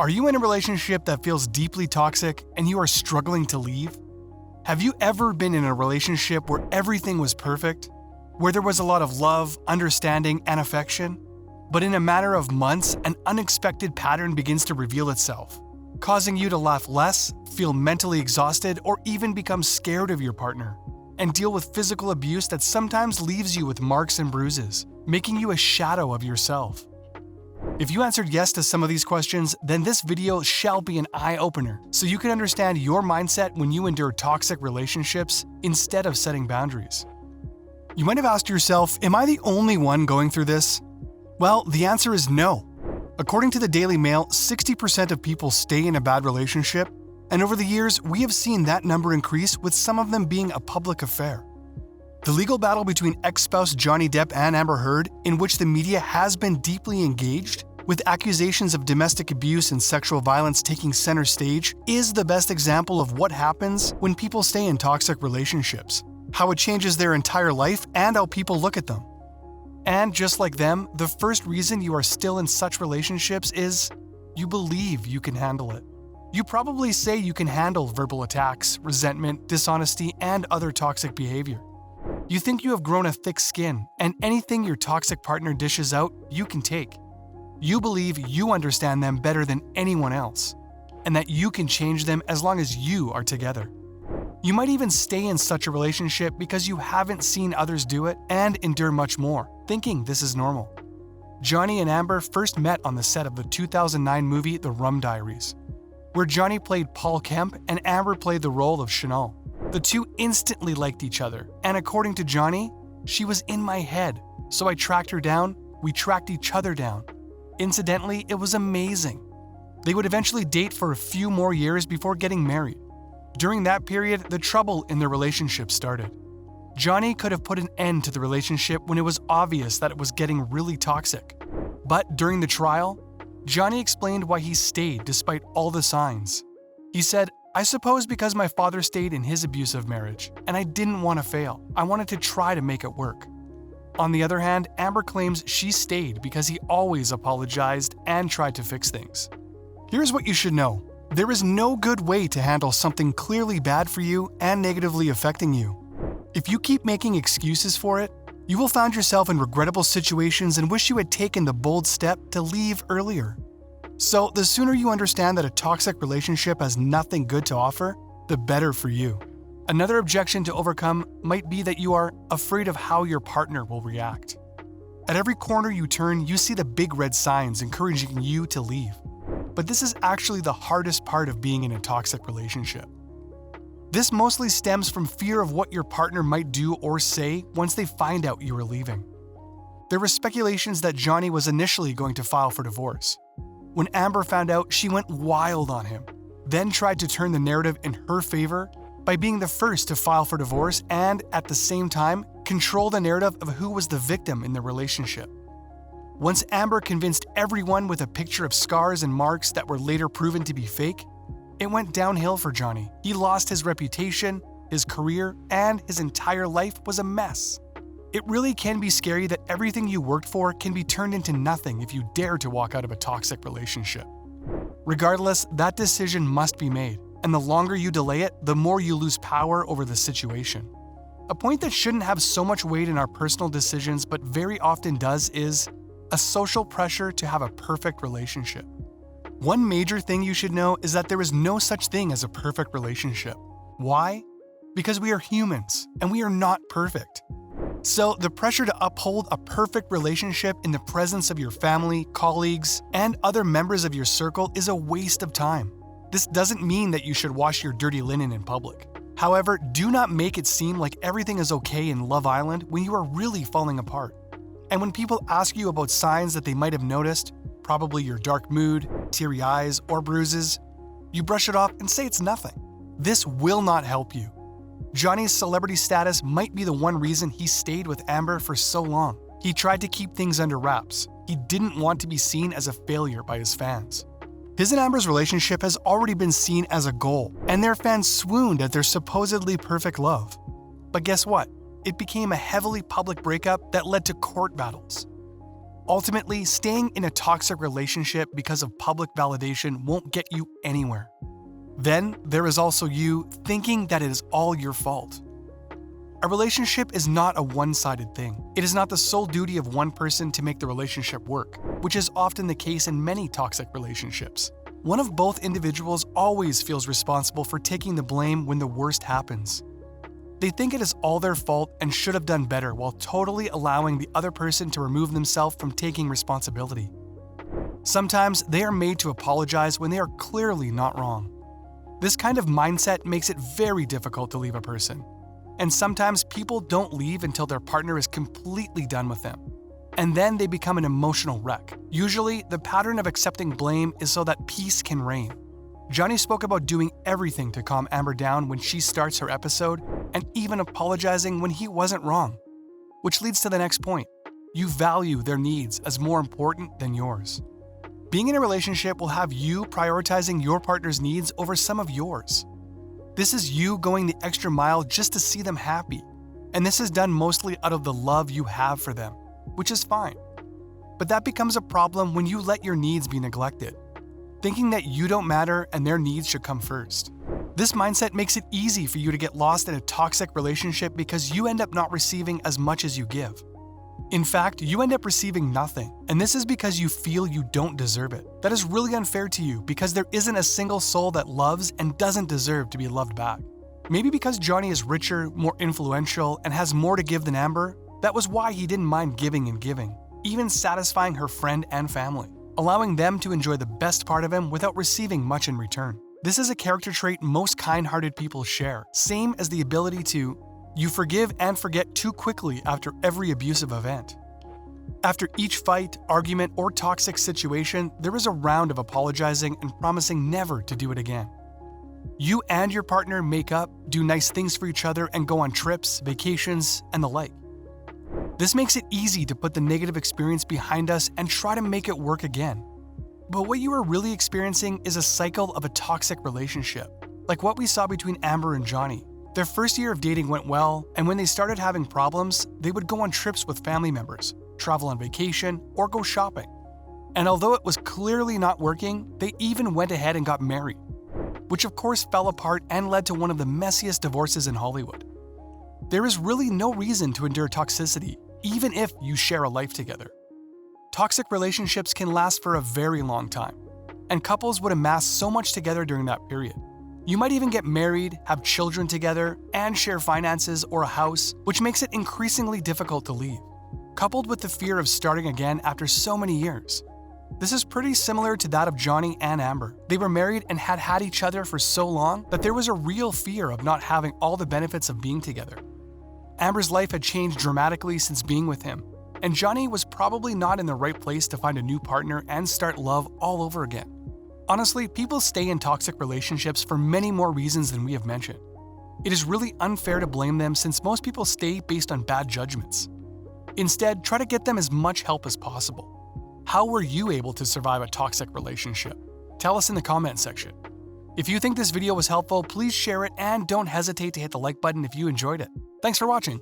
Are you in a relationship that feels deeply toxic and you are struggling to leave? Have you ever been in a relationship where everything was perfect? Where there was a lot of love, understanding, and affection? But in a matter of months, an unexpected pattern begins to reveal itself, causing you to laugh less, feel mentally exhausted, or even become scared of your partner, and deal with physical abuse that sometimes leaves you with marks and bruises, making you a shadow of yourself. If you answered yes to some of these questions, then this video shall be an eye-opener so you can understand your mindset when you endure toxic relationships instead of setting boundaries. You might have asked yourself, am I the only one going through this? Well, the answer is no. According to the Daily Mail, 60% of people stay in a bad relationship, and over the years, we have seen that number increase, with some of them being a public affair. The legal battle between ex-spouse Johnny Depp and Amber Heard, in which the media has been deeply engaged, with accusations of domestic abuse and sexual violence taking center stage, is the best example of what happens when people stay in toxic relationships, how it changes their entire life and how people look at them. And just like them, the first reason you are still in such relationships is you believe you can handle it. You probably say you can handle verbal attacks, resentment, dishonesty, and other toxic behavior. You think you have grown a thick skin, and anything your toxic partner dishes out, you can take. You believe you understand them better than anyone else, and that you can change them as long as you are together. You might even stay in such a relationship because you haven't seen others do it and endure much more, thinking this is normal. Johnny and Amber first met on the set of the 2009 movie The Rum Diaries, where Johnny played Paul Kemp and Amber played the role of Chanel. The two instantly liked each other, and according to Johnny, she was in my head, so I tracked her down, we tracked each other down. Incidentally, it was amazing. They would eventually date for a few more years before getting married. During that period, the trouble in their relationship started. Johnny could have put an end to the relationship when it was obvious that it was getting really toxic. But during the trial, Johnny explained why he stayed despite all the signs. He said, "I suppose because my father stayed in his abusive marriage, and I didn't want to fail. I wanted to try to make it work." On the other hand, Amber claims she stayed because he always apologized and tried to fix things. Here's what you should know. There is no good way to handle something clearly bad for you and negatively affecting you. If you keep making excuses for it, you will find yourself in regrettable situations and wish you had taken the bold step to leave earlier. So, the sooner you understand that a toxic relationship has nothing good to offer, the better for you. Another objection to overcome might be that you are afraid of how your partner will react. At every corner you turn, you see the big red signs encouraging you to leave. But this is actually the hardest part of being in a toxic relationship. This mostly stems from fear of what your partner might do or say once they find out you are leaving. There were speculations that Johnny was initially going to file for divorce. When Amber found out, she went wild on him, then tried to turn the narrative in her favor by being the first to file for divorce and, at the same time, control the narrative of who was the victim in the relationship. Once Amber convinced everyone with a picture of scars and marks that were later proven to be fake, it went downhill for Johnny. He lost his reputation, his career, and his entire life was a mess. It really can be scary that everything you worked for can be turned into nothing if you dare to walk out of a toxic relationship. Regardless, that decision must be made, and the longer you delay it, the more you lose power over the situation. A point that shouldn't have so much weight in our personal decisions but very often does is a social pressure to have a perfect relationship. One major thing you should know is that there is no such thing as a perfect relationship. Why? Because we are humans, and we are not perfect. So, the pressure to uphold a perfect relationship in the presence of your family, colleagues, and other members of your circle is a waste of time. This doesn't mean that you should wash your dirty linen in public. However, do not make it seem like everything is okay in Love Island when you are really falling apart. And when people ask you about signs that they might have noticed, probably your dark mood, teary eyes, or bruises, you brush it off and say it's nothing. This will not help you. Johnny's celebrity status might be the one reason he stayed with Amber for so long. He tried to keep things under wraps. He didn't want to be seen as a failure by his fans. His and Amber's relationship has already been seen as a goal, and their fans swooned at their supposedly perfect love. But guess what? It became a heavily public breakup that led to court battles. Ultimately, staying in a toxic relationship because of public validation won't get you anywhere. Then, there is also you thinking that it is all your fault. A relationship is not a one-sided thing. It is not the sole duty of one person to make the relationship work, which is often the case in many toxic relationships. One of both individuals always feels responsible for taking the blame when the worst happens. They think it is all their fault and should have done better while totally allowing the other person to remove themselves from taking responsibility. Sometimes they are made to apologize when they are clearly not wrong. This kind of mindset makes it very difficult to leave a person. And sometimes people don't leave until their partner is completely done with them. And then they become an emotional wreck. Usually, the pattern of accepting blame is so that peace can reign. Johnny spoke about doing everything to calm Amber down when she starts her episode, and even apologizing when he wasn't wrong. Which leads to the next point. You value their needs as more important than yours. Being in a relationship will have you prioritizing your partner's needs over some of yours. This is you going the extra mile just to see them happy. And this is done mostly out of the love you have for them, which is fine. But that becomes a problem when you let your needs be neglected, thinking that you don't matter and their needs should come first. This mindset makes it easy for you to get lost in a toxic relationship because you end up not receiving as much as you give. In fact, you end up receiving nothing, and this is because you feel you don't deserve it. That is really unfair to you because there isn't a single soul that loves and doesn't deserve to be loved back. Maybe because Johnny is richer, more influential, and has more to give than Amber, that was why he didn't mind giving and giving, even satisfying her friend and family, allowing them to enjoy the best part of him without receiving much in return. This is a character trait most kind-hearted people share, same as the ability to, you forgive and forget too quickly after every abusive event. After each fight, argument, or toxic situation, there is a round of apologizing and promising never to do it again. You and your partner make up, do nice things for each other, and go on trips, vacations, and the like. This makes it easy to put the negative experience behind us and try to make it work again. But what you are really experiencing is a cycle of a toxic relationship, like what we saw between Amber and Johnny. Their first year of dating went well, and when they started having problems, they would go on trips with family members, travel on vacation, or go shopping. And although it was clearly not working, they even went ahead and got married, which of course fell apart and led to one of the messiest divorces in Hollywood. There is really no reason to endure toxicity, even if you share a life together. Toxic relationships can last for a very long time, and couples would amass so much together during that period. You might even get married, have children together, and share finances or a house, which makes it increasingly difficult to leave, coupled with the fear of starting again after so many years. This is pretty similar to that of Johnny and Amber. They were married and had had each other for so long that there was a real fear of not having all the benefits of being together. Amber's life had changed dramatically since being with him, and Johnny was probably not in the right place to find a new partner and start love all over again. Honestly, people stay in toxic relationships for many more reasons than we have mentioned. It is really unfair to blame them since most people stay based on bad judgments. Instead, try to get them as much help as possible. How were you able to survive a toxic relationship? Tell us in the comment section. If you think this video was helpful, please share it and don't hesitate to hit the like button if you enjoyed it. Thanks for watching.